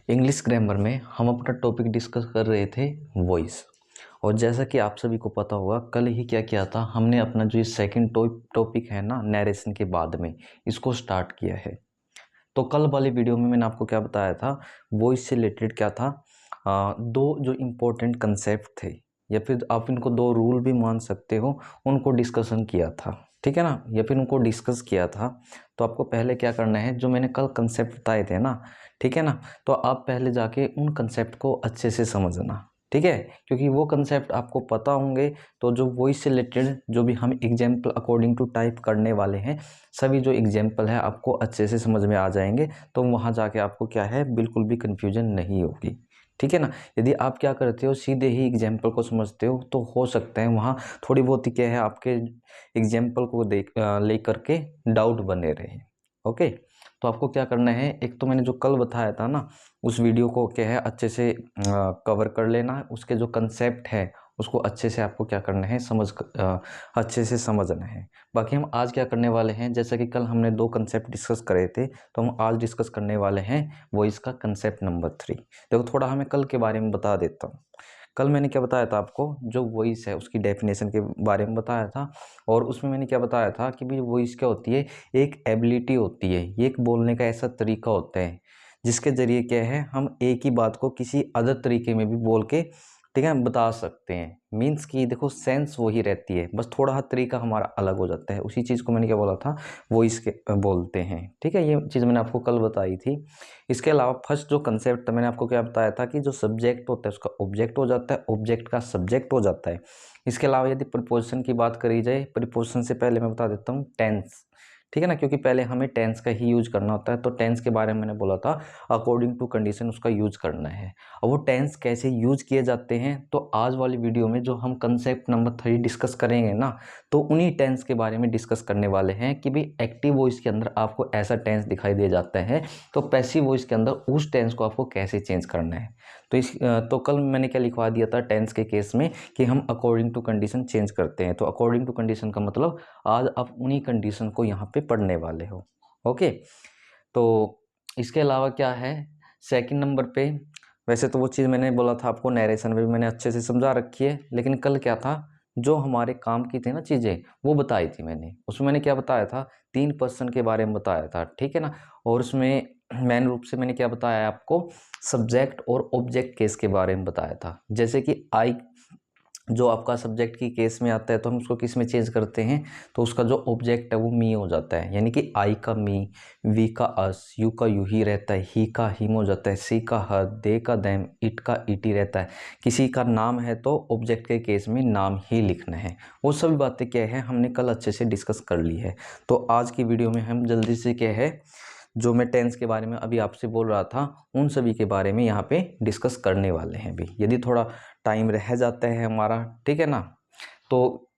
English grammar में हम अपना टॉपिक डिस्कस कर रहे थे वॉइस। और जैसा कि आप सभी को पता होगा, कल ही क्या किया था, हमने अपना जो ये सेकंड टॉपिक है ना, नरेशन के बाद में इसको स्टार्ट किया है। तो कल वाले वीडियो में मैंने आपको क्या बताया था, वॉइस से रिलेटेड क्या था, दो जो इम्पोर्टेंट कंसेप्ट थे, या फिर आप इनको दो रूल भी मान सकते हो, उनको डिस्कशन किया था, ठीक है ना, या फिर उनको डिस्कस किया था। तो आपको पहले क्या करना है, जो मैंने कल कंसेप्ट बताए थे ना, ठीक है ना, तो आप पहले जाके उन कंसेप्ट को अच्छे से समझना, ठीक है, क्योंकि वो कंसेप्ट आपको पता होंगे तो जो वॉइस से रिलेटेड जो भी हम एग्जाम्पल अकॉर्डिंग टू टाइप करने वाले हैं, सभी जो एग्जाम्पल है आपको अच्छे से समझ में आ जाएंगे। तो वहाँ जाके आपको क्या है, बिल्कुल भी कन्फ्यूजन नहीं होगी, ठीक है ना। यदि आप क्या करते हो, सीधे ही एग्जाम्पल को समझते हो, तो हो सकता है वहाँ थोड़ी बहुत ही क्या है, आपके एग्जाम्पल को ले करके डाउट बने रहे। ओके, तो आपको क्या करना है, एक तो मैंने जो कल बताया था ना, उस वीडियो को क्या है अच्छे से कवर कर लेना, उसके जो कंसेप्ट है उसको अच्छे से आपको क्या करना है, अच्छे से समझना है। बाकी हम आज क्या करने वाले हैं, जैसा कि कल हमने दो कंसेप्ट डिस्कस करे थे, तो हम आज डिस्कस करने वाले हैं वॉइस का कंसेप्ट नंबर 3। देखो, थोड़ा हमें कल के बारे में बता देता हूँ। कल मैंने क्या बताया था आपको, जो वॉइस है उसकी डेफिनेशन के बारे में बताया था। और उसमें मैंने क्या बताया था कि भाई वॉइस क्या होती है, एक एबिलिटी होती है, ये एक बोलने का ऐसा तरीका होता है जिसके ज़रिए क्या है, हम एक ही बात को किसी अदर तरीके में भी बोल के, ठीक है, बता सकते हैं। मीन्स कि देखो, सेंस वही रहती है, बस थोड़ा तरीका हमारा अलग हो जाता है। उसी चीज़ को मैंने क्या बोला था, वॉइस के बोलते हैं, ठीक है। ये चीज़ मैंने आपको कल बताई थी। इसके अलावा फर्स्ट जो कंसेप्ट था, मैंने आपको क्या बताया था कि जो सब्जेक्ट होता है उसका ऑब्जेक्ट हो जाता है, ऑब्जेक्ट का सब्जेक्ट हो जाता है। इसके अलावा यदि प्रीपोजिशन की बात करी जाए, प्रीपोजिशन से पहले मैं बता देता हूँ टेंस, ठीक है ना, क्योंकि पहले हमें टेंस का ही यूज करना होता है। तो टेंस के बारे में मैंने बोला था, अकॉर्डिंग टू कंडीशन उसका यूज करना है। और वो टेंस कैसे यूज किए जाते हैं, तो आज वाली वीडियो में जो हम कंसेप्ट नंबर 3 डिस्कस करेंगे ना, तो उन्हीं टेंस के बारे में डिस्कस करने वाले हैं कि भाई एक्टिव वॉइस के अंदर आपको ऐसा टेंस दिखाई दे जाता है, तो पैसिव वॉइस के अंदर उस टेंस को आपको कैसे चेंज करना है। तो कल मैंने क्या लिखवा दिया था टेंस के केस में, कि हम अकॉर्डिंग टू कंडीशन चेंज करते हैं। तो अकॉर्डिंग टू कंडीशन का मतलब आज आप उन्हीं कंडीशन को यहाँ पे पढ़ने वाले हो। ओके, तो इसके अलावा क्या है, सेकंड नंबर पे, वैसे तो वो चीज़ मैंने बोला था आपको, नरेशन में भी मैंने अच्छे से समझा रखी है, लेकिन कल क्या था, जो हमारे काम की थी ना चीज़ें, वो बताई थी मैंने। उसमें मैंने क्या बताया था, 3% के बारे में बताया था, ठीक है ना। और उसमें मेन रूप से मैंने क्या बताया आपको, सब्जेक्ट और ऑब्जेक्ट केस के बारे में बताया था। जैसे कि आई जो आपका सब्जेक्ट की केस में आता है, तो हम उसको किस में चेंज करते हैं, तो उसका जो ऑब्जेक्ट है वो मी हो जाता है, यानी कि आई का मी, वी का अस, यू का यू ही रहता है, ही का हिम हो जाता है, सी का हर, दे का देम, इट का इट ही रहता है। किसी का नाम है तो ऑब्जेक्ट के केस में नाम ही लिखना है। वो सभी बातें क्या है, हमने कल अच्छे से डिस्कस कर ली है। तो आज की वीडियो में हम जल्दी से क्या है, जो मैं टेंस के बारे में अभी आपसे बोल रहा था, उन सभी के बारे में यहाँ पे डिस्कस करने वाले हैं भी। यदि थोड़ा टाइम रह जाता है हमारा, ठीक है ना, तो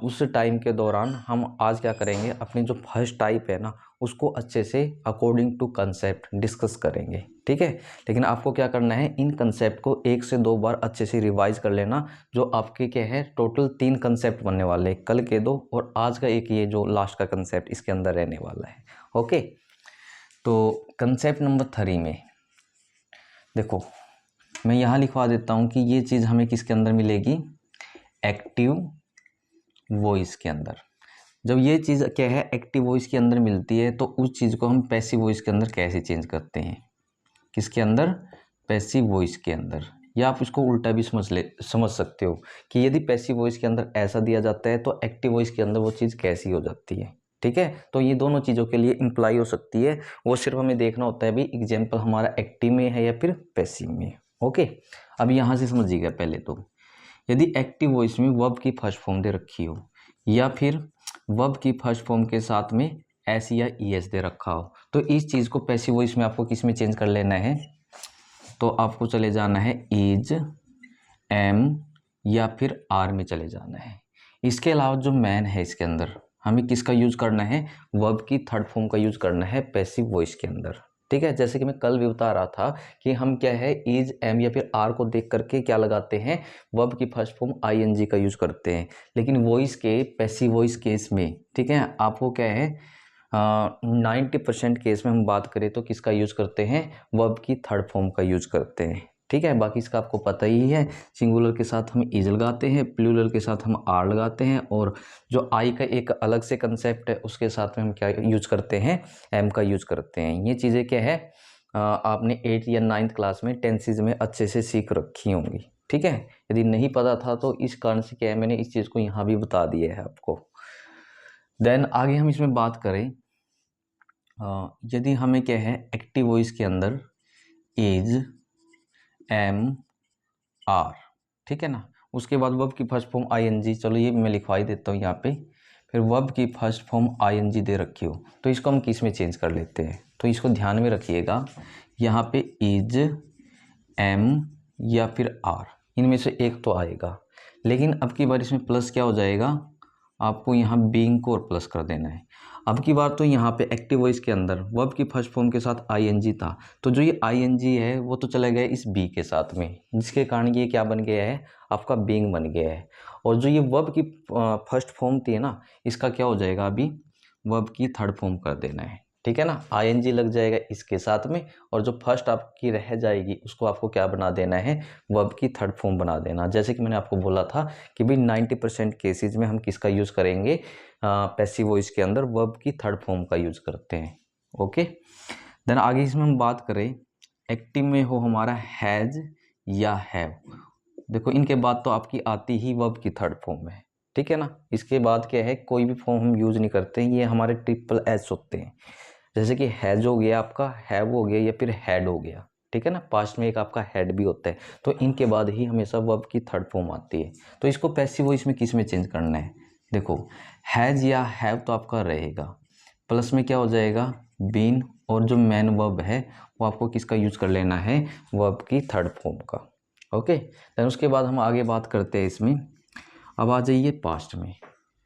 उस टाइम के दौरान हम आज क्या करेंगे, अपनी जो फर्स्ट टाइप है ना, उसको अच्छे से अकॉर्डिंग टू कंसेप्ट डिस्कस करेंगे, ठीक है। लेकिन आपको क्या करना है, इन कंसेप्ट को 1 से 2 बार अच्छे से रिवाइज कर लेना। जो आपके क्या है, टोटल 3 कंसेप्ट बनने वाले हैं, कल के 2 और आज का एक, ये जो लास्ट का कंसेप्ट इसके अंदर रहने वाला है। ओके, तो कंसेप्ट नंबर 3 में देखो, मैं यहाँ लिखवा देता हूँ कि ये चीज़ हमें किसके अंदर मिलेगी, एक्टिव वॉइस के अंदर। जब ये चीज़ क्या है, एक्टिव वॉइस के अंदर मिलती है, तो उस चीज़ को हम पैसिव वॉइस के अंदर कैसे चेंज करते हैं, किसके अंदर, पैसिव वॉइस के अंदर। या आप इसको उल्टा भी समझ सकते हो कि यदि पैसिव वॉइस के अंदर ऐसा दिया जाता है, तो एक्टिव वॉइस के अंदर वो चीज़ कैसी हो जाती है, ठीक है। तो ये दोनों चीज़ों के लिए इम्प्लाई हो सकती है, वो सिर्फ हमें देखना होता है भाई एग्जाम्पल हमारा एक्टिव में है या फिर पैसिव में। ओके, अब यहाँ से समझिएगा पहले तो, यदि एक्टिव वॉइस में वर्ब की फर्स्ट फॉर्म दे रखी हो, या फिर वर्ब की फर्स्ट फॉर्म के साथ में एस या ई एस दे रखा हो, तो इस चीज़ को पैसिव वॉइस में आपको किस में चेंज कर लेना है, तो आपको चले जाना है इज, एम या फिर आर में चले जाना है। इसके अलावा जो मैन है, इसके अंदर हमें किसका यूज करना है, वर्ब की थर्ड फॉर्म का यूज करना है पैसिव वॉइस के अंदर, ठीक है। जैसे कि मैं कल भी बता रहा था कि हम क्या है, इज, एम या फिर आर को देख करके क्या लगाते हैं, वर्ब की फर्स्ट फॉर्म आईएनजी का यूज करते हैं। लेकिन वॉइस के पैसिव वॉइस केस में, ठीक है, आपको क्या है, 90% केस में हम बात करें तो किसका यूज करते हैं, वर्ब की थर्ड फॉर्म का यूज करते हैं। ठीक है, बाकी इसका आपको पता ही है, सिंगुलर के साथ हम इज लगाते हैं, प्लूरल के साथ हम आर लगाते हैं, और जो आई का एक अलग से कंसेप्ट है उसके साथ में हम क्या यूज करते हैं, एम का यूज करते हैं। ये चीज़ें क्या है, आपने 8th या 9th क्लास में टेंसेज में अच्छे से सीख रखी होंगी। ठीक है, यदि नहीं पता था तो इस कारण से क्या है, मैंने इस चीज़ को यहाँ भी बता दिया है आपको। देन आगे हम इसमें बात करें, यदि हमें क्या है, एक्टिव वॉइस के अंदर इज, एम, आर, ठीक है ना, उसके बाद वर्ब की फर्स्ट फॉर्म आईएनजी, चलो ये मैं लिखवा ही देता हूँ यहाँ पे, फिर वर्ब की फर्स्ट फॉर्म आईएनजी दे रखी हो तो इसको हम किस में चेंज कर लेते हैं, तो इसको ध्यान में रखिएगा, यहाँ पे इज, एम या फिर आर, इनमें से एक तो आएगा, लेकिन अब की बार इसमें प्लस क्या हो जाएगा, आपको यहाँ बीइंग को और प्लस कर देना है। अब की बार तो यहाँ पे एक्टिव वॉइस के अंदर वर्ब की फर्स्ट फॉर्म के साथ आईएनजी था, तो जो ये आईएनजी है वो तो चला गया इस बी के साथ में, जिसके कारण ये क्या बन गया है, आपका बीइंग बन गया है। और जो ये वर्ब की फर्स्ट फॉर्म थी ना, इसका क्या हो जाएगा, अभी वर्ब की थर्ड फॉर्म कर देना है। ठीक है ना, आईएनजी लग जाएगा इसके साथ में, और जो फर्स्ट आपकी रह जाएगी उसको आपको क्या बना देना है, वर्ब की थर्ड फॉर्म बना देना। जैसे कि मैंने आपको बोला था कि भाई 90% केसेस में हम किसका यूज़ करेंगे, पैसिव वॉइस के अंदर वर्ब की थर्ड फॉर्म का यूज़ करते हैं। ओके, देन आगे इसमें हम बात करें, एक्टिव में हो हमारा हैज़ या हैव, देखो इनके बाद तो आपकी आती ही वर्ब की थर्ड फॉर्म है। ठीक है ना, इसके बाद क्या है, कोई भी फॉर्म हम यूज़ नहीं करते हैं, ये हमारे ट्रिपल एस होते हैं। जैसे कि हैज हो गया आपका, हैव हो गया या फिर हैड हो गया। ठीक है ना, पास्ट में एक आपका हैड भी होता है, तो इनके बाद ही हमेशा वर्ब की थर्ड फॉर्म आती है। तो इसको पैसिव वॉइस में किस में चेंज करना है, देखो हैज या हैव तो आपका रहेगा, प्लस में क्या हो जाएगा, बीन, और जो मेन वर्ब है वो आपको किसका यूज कर लेना है, वर्ब की थर्ड फॉर्म का। ओके, देन उसके बाद हम आगे बात करते हैं इसमें। अब आ जाइए पास्ट में,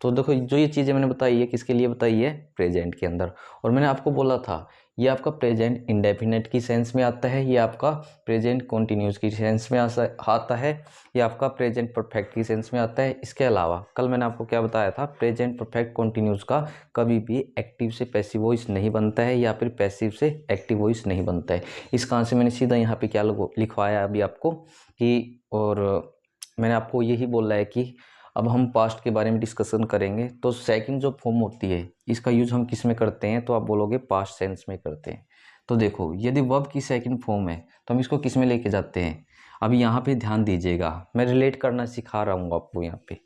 तो देखो जो ये चीज़ें मैंने बताई है किसके लिए बताई है, प्रेजेंट के अंदर। और मैंने आपको बोला था ये आपका प्रेजेंट इंडेफिनेट की सेंस में आता है, ये आपका प्रेजेंट कॉन्टिन्यूस की सेंस में आता है, ये आपका प्रेजेंट परफेक्ट की सेंस में आता है। इसके अलावा कल मैंने आपको क्या बताया था, प्रेजेंट परफेक्ट कॉन्टिन्यूस का कभी भी एक्टिव से पैसिव वॉइस नहीं बनता है, या फिर पैसिव से एक्टिव वॉइस नहीं बनता है। इस कारण से मैंने सीधा यहाँ पे क्या लिखवाया अभी आपको कि, और मैंने आपको यही बोला है कि अब हम पास्ट के बारे में डिस्कशन करेंगे, तो सेकंड जो फॉर्म होती है इसका यूज हम किस में करते हैं, तो आप बोलोगे पास्ट सेंस में करते हैं। तो देखो यदि वर्ब की सेकंड फॉर्म है तो हम इसको किस में लेके जाते हैं, अब यहाँ पे ध्यान दीजिएगा, मैं रिलेट करना सिखा रहा हूँ आपको। यहाँ पे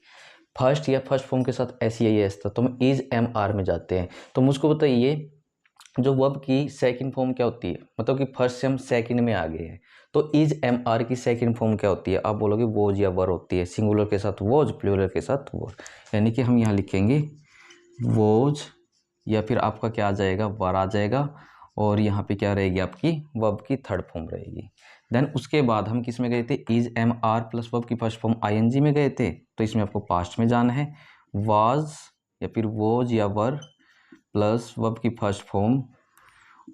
फर्स्ट या फर्स्ट फॉर्म के साथ एस या एस था, तो हम इज एम आर में जाते हैं। तो मुझको बताइए जो वर्ब की सेकंड फॉर्म क्या होती है, मतलब कि फर्स्ट से हम सेकंड में आ गए हैं, तो इज एम आर की सेकंड फॉर्म क्या होती है, आप बोलोगे वोज या वर होती है, सिंगुलर के साथ वोज, प्लूरल के साथ वोज, यानी कि हम यहाँ लिखेंगे वोज, या फिर आपका क्या आ जाएगा, वर आ जाएगा, और यहाँ पे क्या रहेगी आपकी वर्ब की थर्ड फॉर्म रहेगी। देन उसके बाद हम किस में गए थे, is am are plus verb की फर्स्ट फॉर्म आईएनजी में गए थे, तो इसमें आपको पास्ट में जाना है, वाज या फिर वोज या वर प्लस वर्ब की फर्स्ट फॉर्म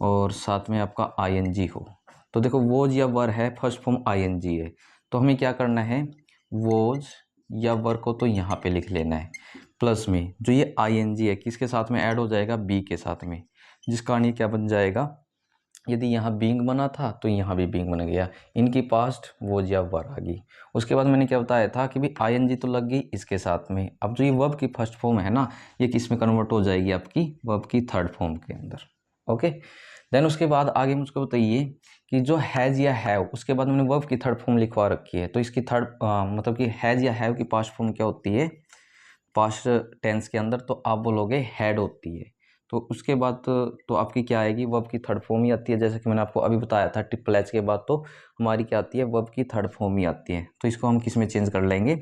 और साथ में आपका आईएनजी हो। तो देखो वोज या वर है, फर्स्ट फॉर्म आईएनजी है, तो हमें क्या करना है, वोज या वर को तो यहाँ पे लिख लेना है, प्लस में जो ये आईएनजी है किसके साथ में ऐड हो जाएगा, बी के साथ में, जिस कारण ये क्या बन जाएगा, यदि यहाँ बीइंग बना था तो यहाँ भी बीइंग बन गया, इनकी पास्ट वोज या वर आ गई। उसके बाद मैंने क्या बताया था कि भाई आईएनजी तो लग गई इसके साथ में, अब जो ये वर्ब की फर्स्ट फॉर्म है ना, ये किस में कन्वर्ट हो जाएगी, आपकी वर्ब की थर्ड फॉर्म के अंदर। ओके, देन उसके बाद आगे मुझको बताइए कि जो हैज़ या हैव, उसके बाद मैंने वर्ब की थर्ड फॉर्म लिखवा रखी है, तो इसकी थर्ड मतलब कि हैज़ या हैव की पास्ट फॉर्म क्या होती है, पास्ट टेंस के अंदर, तो आप बोलोगे हैड होती है। तो उसके बाद तो आपकी क्या आएगी, वर्ब की थर्ड फॉर्म ही आती है, जैसे कि मैंने आपको अभी बताया था, ट्रिपल एच के बाद तो हमारी क्या आती है, वर्ब की थर्ड फॉर्म ही आती है। तो इसको हम किस में चेंज कर लेंगे,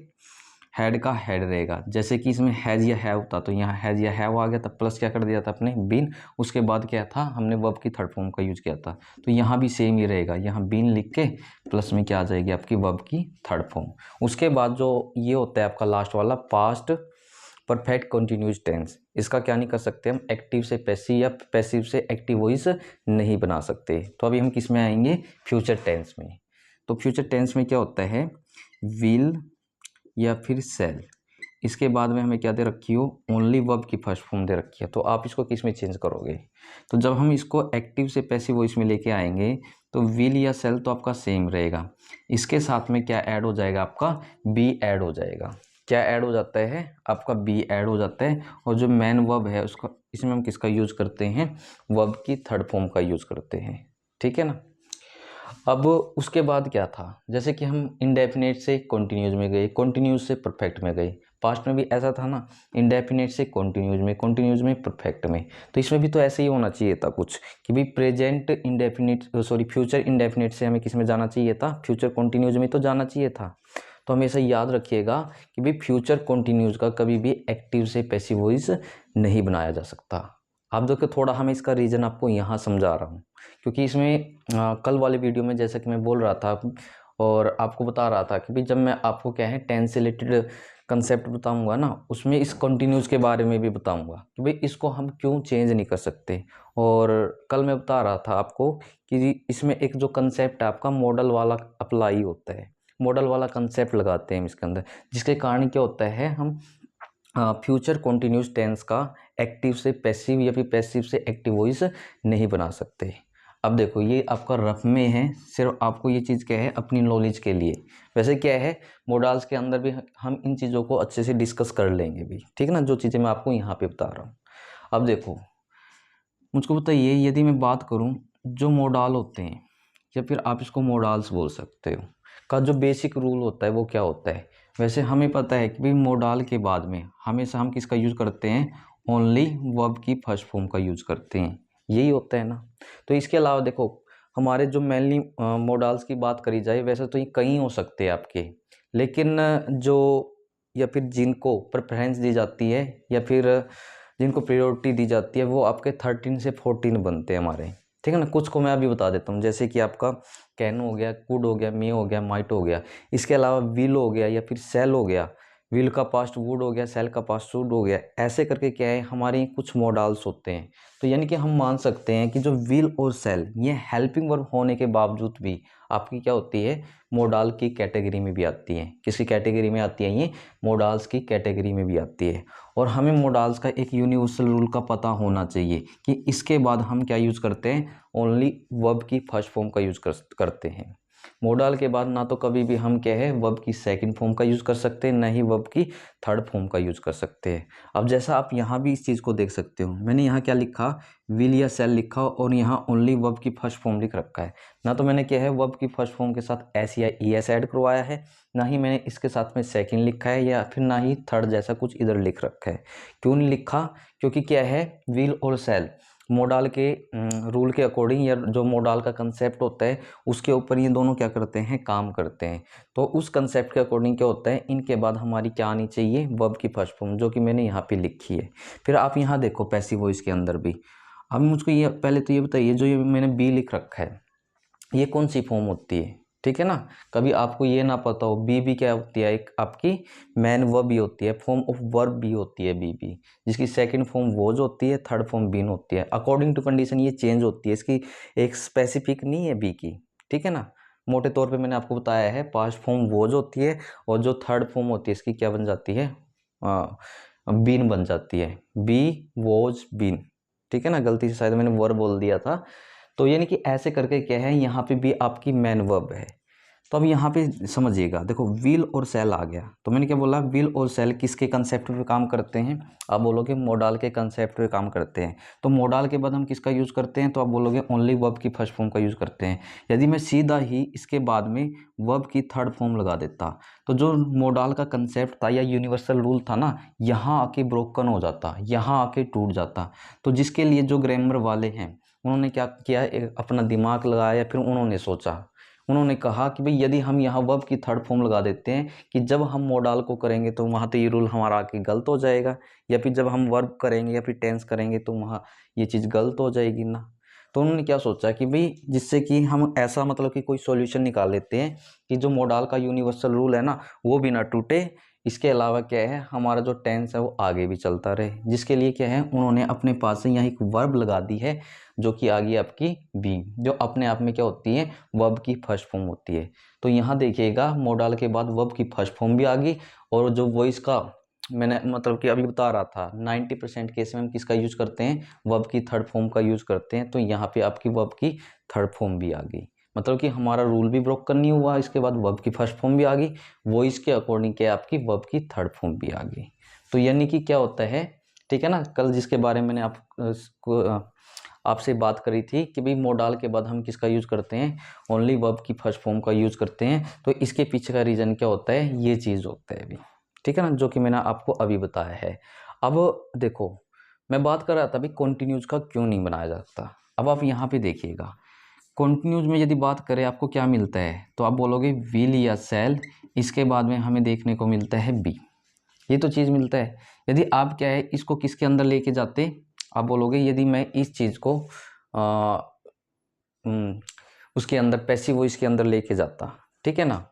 हैड का हैड रहेगा, जैसे कि इसमें हैज़ या हैव था, तो यहाँ हैज़ या हैव आ गया, तब प्लस क्या कर दिया था अपने, बीन, उसके बाद क्या था, हमने वर्ब की थर्ड फॉर्म का यूज किया था, तो यहाँ भी सेम ही रहेगा, यहाँ बीन लिख के प्लस में क्या आ जाएगी आपकी वर्ब की थर्ड फॉर्म। उसके बाद जो ये होता है आपका लास्ट वाला पास्ट परफेक्ट कंटिन्यूस टेंस, इसका क्या नहीं कर सकते हम, एक्टिव से पैसिव या पैसिव से एक्टिव वॉइस नहीं बना सकते। तो अभी हम किस में आएंगे, फ्यूचर टेंस में। तो फ्यूचर टेंस में क्या होता है, विल या फिर सेल, इसके बाद में हमें क्या दे रखी हो, ओनली वर्ब की फर्स्ट फॉर्म दे रखी है, तो आप इसको किस में चेंज करोगे। तो जब हम इसको एक्टिव से पैसिव वॉइस में लेके आएंगे तो विल या सेल तो आपका सेम रहेगा, इसके साथ में क्या ऐड हो जाएगा, आपका बी ऐड हो जाएगा। क्या ऐड हो जाता है, आपका बी ऐड हो जाता है। और जो मेन वर्ब है उसका, इसमें हम किसका यूज करते हैं, वर्ब की थर्ड फॉर्म का यूज करते हैं, ठीक है ना। अब उसके बाद क्या था, जैसे कि हम इंडेफिनेट से कॉन्टिन्यूज में गए, कॉन्टिन्यूज से परफेक्ट में गए, पास्ट में भी ऐसा था ना, इंडेफिनेट से कॉन्टिन्यूज में, कॉन्टिन्यूज में परफेक्ट में। तो इसमें भी तो ऐसे ही होना चाहिए था कुछ, कि भाई present indefinite sorry future indefinite से हमें किस में जाना चाहिए था, फ्यूचर कॉन्टिन्यूज में तो जाना चाहिए था। तो हमेशा याद रखिएगा कि भाई फ्यूचर कॉन्टिन्यूज का कभी भी एक्टिव से पैसिव वॉइस नहीं बनाया जा सकता। आप देखो, थोड़ा हमें इसका रीज़न आपको यहाँ समझा रहा हूँ, क्योंकि इसमें कल वाले वीडियो में जैसा कि मैं बोल रहा था और आपको बता रहा था कि भाई जब मैं आपको क्या है टेंस से रिलेटेड कंसेप्ट बताऊंगा ना, उसमें इस कंटिन्यूस के बारे में भी बताऊंगा कि भाई इसको हम क्यों चेंज नहीं कर सकते। और कल मैं बता रहा था आपको कि इसमें एक जो कंसेप्ट है आपका मॉडल वाला अप्लाई होता है, मॉडल वाला कंसेप्ट लगाते हैं इसके अंदर, जिसके कारण क्या होता है, हम फ्यूचर कॉन्टिन्यूस टेंस का एक्टिव से पैसिव या फिर पैसिव से एक्टिव वॉइस नहीं बना सकते। अब देखो, ये आपका रफ में है, सिर्फ आपको ये चीज़ क्या है अपनी नॉलेज के लिए। वैसे क्या है, मॉडल्स के अंदर भी हम इन चीज़ों को अच्छे से डिस्कस कर लेंगे भी, ठीक है ना, जो चीज़ें मैं आपको यहाँ पे बता रहा हूँ। अब देखो, मुझको बताइए, यदि मैं बात करूँ जो मॉडल होते हैं, या फिर आप इसको मॉडल्स बोल सकते हो, का जो बेसिक रूल होता है वो क्या होता है। वैसे हमें पता है कि भाई मॉडल के बाद में हमेशा हम किसका यूज़ करते हैं, ओनली वर्ब की फर्स्ट फॉर्म का यूज़ करते हैं, यही होता है ना। तो इसके अलावा देखो, हमारे जो मेनली मॉडल्स की बात करी जाए, वैसे तो ये कई हो सकते हैं आपके, लेकिन जो या फिर जिनको प्रेफरेंस दी जाती है या फिर जिनको प्रायोरिटी दी जाती है, वो आपके 13 से 14 बनते हैं हमारे, ठीक है ना। कुछ को मैं अभी बता देता हूँ, जैसे कि आपका कैन हो गया, कुड हो गया, मे हो गया, माइट हो गया। इसके अलावा विल हो गया या फिर सेल हो गया, विल का पास्ट वुड हो गया, सेल का पास्ट शुड हो गया। ऐसे करके क्या है, हमारे कुछ मॉडल्स होते हैं। तो यानी कि हम मान सकते हैं कि जो विल और सेल, ये हेल्पिंग वर्ब होने के बावजूद भी आपकी क्या होती है, मॉडल की कैटेगरी में भी आती है। किसी कैटेगरी में आती है, ये मॉडल्स की कैटेगरी में भी आती है। और हमें मॉडल्स का एक यूनिवर्सल रूल का पता होना चाहिए कि इसके बाद हम क्या यूज़ करते हैं, ओनली वर्ब की फर्स्ट फॉर्म का यूज़ करते हैं। मॉडल के बाद ना तो कभी भी हम क्या है वर्ब की सेकंड फॉर्म का यूज़ कर सकते हैं, ना ही वर्ब की थर्ड फॉर्म का यूज़ कर सकते हैं। अब जैसा आप यहाँ भी इस चीज़ को देख सकते हो, मैंने यहाँ क्या लिखा, विल या सेल लिखा और यहाँ ओनली वर्ब की फर्स्ट फॉर्म लिख रखा है। ना तो मैंने क्या है वर्ब की फर्स्ट फॉर्म के साथ एस या ई एस ऐड करवाया है, ना ही मैंने इसके साथ में सेकंड लिखा है, या फिर ना ही थर्ड जैसा कुछ इधर लिख रखा है। क्यों नहीं लिखा, क्योंकि क्या है, विल और सेल मॉडल के रूल के अकॉर्डिंग, या जो मॉडल का कंसेप्ट होता है उसके ऊपर ये दोनों क्या करते हैं, काम करते हैं। तो उस कंसेप्ट के अकॉर्डिंग क्या होता है, इनके बाद हमारी क्या आनी चाहिए, वर्ब की फर्स्ट फॉर्म, जो कि मैंने यहाँ पे लिखी है। फिर आप यहाँ देखो पैसिव वॉइस के अंदर भी, अब मुझको ये पहले तो ये बताइए, जो ये मैंने बी लिख रखा है, ये कौन सी फॉर्म होती है, ठीक है ना। कभी आपको ये ना पता हो, बी भी क्या होती है, एक आपकी मैन वर्ब भी होती है, फॉर्म ऑफ वर्ब भी होती है बी भी, जिसकी सेकंड फॉर्म वोज होती है, थर्ड फॉर्म बीन होती है। अकॉर्डिंग टू कंडीशन ये चेंज होती है, इसकी एक स्पेसिफिक नहीं है बी की, ठीक है ना। मोटे तौर पे मैंने आपको बताया है, पास्ट फॉर्म वोज होती है और जो थर्ड फॉर्म होती है इसकी क्या बन जाती है, बीन बन जाती है, बी वोज बीन, ठीक है ना। गलती से शायद मैंने वर्ब बोल दिया था। तो यानी कि ऐसे करके क्या है, यहाँ पे भी आपकी मैन वर्ब है। तो अब यहाँ पे समझिएगा, देखो विल और सेल आ गया, तो मैंने क्या बोला, विल और सेल किसके कंसेप्ट पे काम करते हैं, आप बोलोगे मॉडल के कंसेप्ट पे काम करते हैं। तो मॉडल के बाद हम किसका यूज़ करते हैं, तो आप बोलोगे ओनली वर्ब की फर्स्ट फॉर्म का यूज़ करते हैं। यदि मैं सीधा ही इसके बाद में वर्ब की थर्ड फॉर्म लगा देता, तो जो मॉडल का कंसेप्ट था या यूनिवर्सल रूल था ना, यहाँ आके ब्रोकन हो जाता, यहाँ आके टूट जाता। तो जिसके लिए जो ग्रामर वाले हैं, उन्होंने क्या किया, अपना दिमाग लगाया, फिर उन्होंने सोचा, उन्होंने कहा कि भाई यदि हम यहाँ वर्ब की थर्ड फॉर्म लगा देते हैं कि जब हम मॉडल को करेंगे तो वहाँ तो ये रूल हमारा आके गलत हो जाएगा, या फिर जब हम वर्ब करेंगे या फिर टेंस करेंगे तो वहाँ ये चीज़ गलत हो जाएगी ना। तो उन्होंने क्या सोचा कि भाई जिससे कि हम ऐसा मतलब कि कोई सॉल्यूशन निकाल लेते हैं कि जो मॉडल का यूनिवर्सल रूल है ना वो भी ना टूटे, इसके अलावा क्या है, हमारा जो टेंस है वो आगे भी चलता रहे। जिसके लिए क्या है, उन्होंने अपने पास से यहाँ एक वर्ब लगा दी है, जो कि आ गई आपकी बी, जो अपने आप में क्या होती है, वर्ब की फर्स्ट फॉर्म होती है। तो यहाँ देखिएगा, मॉडल के बाद वर्ब की फर्स्ट फॉर्म भी आ गई, और जो वॉइस का मैंने मतलब कि अभी बता रहा था 90% केस में हम किसका यूज करते हैं, वर्ब की थर्ड फॉर्म का यूज करते हैं। तो यहाँ पे आपकी वर्ब की थर्ड फॉर्म भी आ गई, मतलब कि हमारा रूल भी ब्रोक करनी हुआ, इसके बाद वर्ब की फर्स्ट फॉर्म भी आ गई, वॉइस के अकॉर्डिंग क्या आपकी वर्ब की थर्ड फॉर्म भी आ गई। तो यानी कि क्या होता है, ठीक है ना, कल जिसके बारे में मैंने आपसे बात करी थी कि भाई मोडाल के बाद हम किसका यूज करते हैं, ओनली वर्ब की फर्स्ट फॉर्म का यूज करते हैं। तो इसके पीछे का रीजन क्या होता है, ये चीज़ होता है अभी, ठीक है ना, जो कि मैंने आपको अभी बताया है। अब देखो, मैं बात कर रहा था अभी कॉन्टिन्यूज का क्यों नहीं बनाया जाता। अब आप यहाँ पे देखिएगा, कॉन्टिन्यूज में यदि बात करें आपको क्या मिलता है, तो आप बोलोगे विल या सेल, इसके बाद में हमें देखने को मिलता है बी, ये तो चीज़ मिलता है। यदि आप क्या है इसको किसके अंदर लेके जाते, आप बोलोगे यदि मैं इस चीज़ को आ, उसके अंदर पैसिव वॉइस के अंदर लेके जाता, ठीक है ना,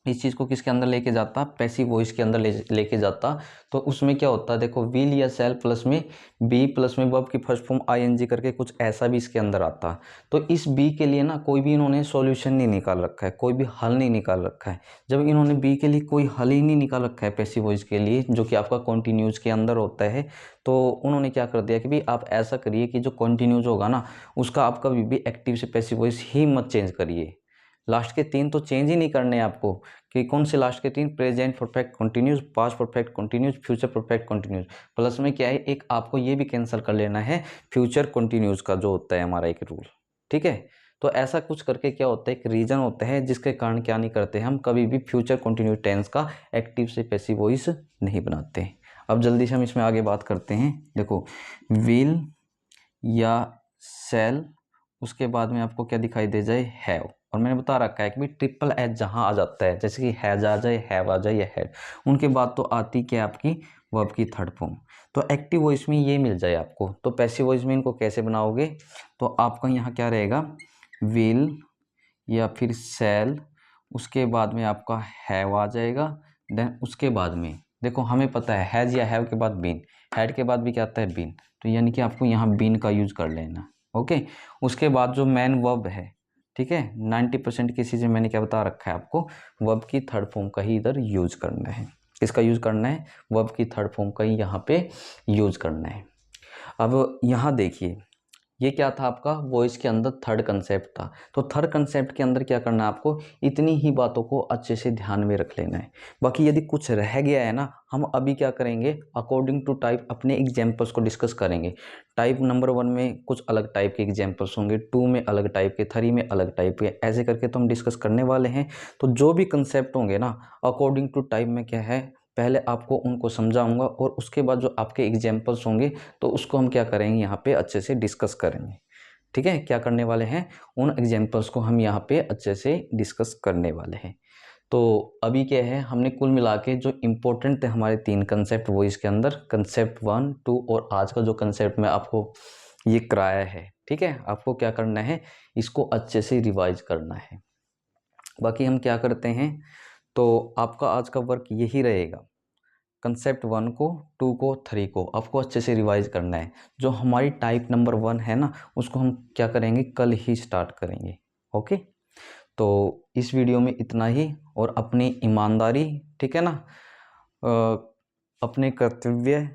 इस चीज़ को किसके अंदर लेके जाता, पैसिव वॉइस के अंदर लेके जाता, तो उसमें क्या होता है, देखो विल या सेल प्लस में बी प्लस में वर्ब की फर्स्ट फॉर्म आईएनजी करके कुछ ऐसा भी इसके अंदर आता। तो इस बी के लिए ना कोई भी इन्होंने सॉल्यूशन नहीं निकाल रखा है, कोई भी हल नहीं निकाल रखा है। जब इन्होंने बी के लिए कोई हल ही नहीं निकाल रखा है पैसिव वॉइस के लिए, जो कि आपका कॉन्टिन्यूज के अंदर होता है, तो उन्होंने क्या कर दिया कि भाई आप ऐसा करिए कि जो कॉन्टिन्यूज होगा ना उसका आप कभी भी एक्टिव से पैसिव वॉइस ही मत चेंज करिए। लास्ट के 3 तो चेंज ही नहीं करने आपको, कि कौन से लास्ट के 3, present perfect continuous, past perfect continuous, future perfect continuous. Plus में क्या है, एक आपको ये भी कैंसिल कर लेना है फ्यूचर कंटिन्यूस का जो होता है हमारा एक रूल, ठीक है। तो ऐसा कुछ करके क्या होता है, एक रीजन होता है जिसके कारण क्या नहीं करते हम कभी भी फ्यूचर कंटिन्यूस टेंस का एक्टिव से पैसिव वॉइस नहीं बनाते। अब जल्दी से हम इसमें आगे बात करते हैं। देखो विल या सेल, उसके बाद में आपको क्या दिखाई दे जाए, हैव। और मैंने बता रखा है कि भाई ट्रिपल एच जहाँ आ जाता है, जैसे कि हैज आ जाए, हैव आ जाए या हैड, उनके बाद तो आती क्या आपकी वर्ब की थर्ड फॉर्म। तो एक्टिव वॉइस में ये मिल जाए आपको, तो पैसिव वॉइस में इनको कैसे बनाओगे, तो आपका यहाँ क्या रहेगा, विल या फिर सेल, उसके बाद में आपका हैव आ जाएगा। देन उसके बाद में देखो हमें पता है हैज़ या हैव के बाद बीन, हैड के बाद भी क्या आता है बीन, तो यानी कि आपको यहाँ बीन का यूज कर लेना, ओके। उसके बाद जो मेन वर्ब है, ठीक है, 90% केसेज में मैंने क्या बता रखा है आपको, वर्ब की थर्ड फॉर्म का ही इधर यूज करना है। किसका यूज करना है, वर्ब की थर्ड फॉर्म का ही यहाँ पे यूज करना है। अब यहाँ देखिए, ये क्या था आपका वॉइस के अंदर थर्ड कंसेप्ट था। तो थर्ड कंसेप्ट के अंदर क्या करना है आपको, इतनी ही बातों को अच्छे से ध्यान में रख लेना है। बाकी यदि कुछ रह गया है ना, हम अभी क्या करेंगे, अकॉर्डिंग टू टाइप अपने एग्जाम्पल्स को डिस्कस करेंगे। टाइप नंबर 1 में कुछ अलग टाइप के एग्जाम्पल्स होंगे, 2 में अलग टाइप के, 3 में अलग टाइप के, ऐसे करके तो हम डिस्कस करने वाले हैं। तो जो भी कंसेप्ट होंगे ना अकॉर्डिंग टू टाइप में क्या है, पहले आपको उनको समझाऊंगा और उसके बाद जो आपके एग्जाम्पल्स होंगे तो उसको हम क्या करेंगे यहाँ पे अच्छे से डिस्कस करेंगे, ठीक है। क्या करने वाले हैं, उन एग्जाम्पल्स को हम यहाँ पे अच्छे से डिस्कस करने वाले हैं। तो अभी क्या है, हमने कुल मिला के जो इम्पोर्टेंट थे हमारे 3 कंसेप्ट वो इसके अंदर कंसेप्ट 1, 2 और आज का जो कंसेप्ट मैं आपको ये कराया है, ठीक है। आपको क्या करना है, इसको अच्छे से रिवाइज करना है। बाकी हम क्या करते हैं, तो आपका आज का वर्क यही रहेगा, कंसेप्ट 1 को, 2 को, 3 को आपको अच्छे से रिवाइज करना है। जो हमारी टाइप नंबर 1 है ना उसको हम क्या करेंगे, कल ही स्टार्ट करेंगे, ओके। तो इस वीडियो में इतना ही, और अपनी ईमानदारी, ठीक है ना, अपने कर्तव्य,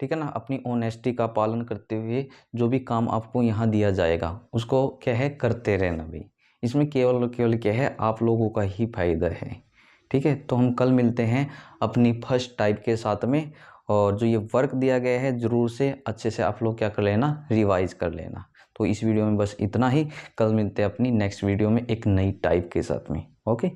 ठीक है ना, अपनी ऑनेस्टी का पालन करते हुए जो भी काम आपको यहाँ दिया जाएगा उसको क्या है करते रहना भी। इसमें केवल केवल क्या है, आप लोगों का ही फायदा है, ठीक है। तो हम कल मिलते हैं अपनी फर्स्ट टाइप के साथ में, और जो ये वर्क दिया गया है ज़रूर से अच्छे से आप लोग क्या कर लेना, रिवाइज कर लेना। तो इस वीडियो में बस इतना ही, कल मिलते हैं अपनी नेक्स्ट वीडियो में एक नई टाइप के साथ में, ओके।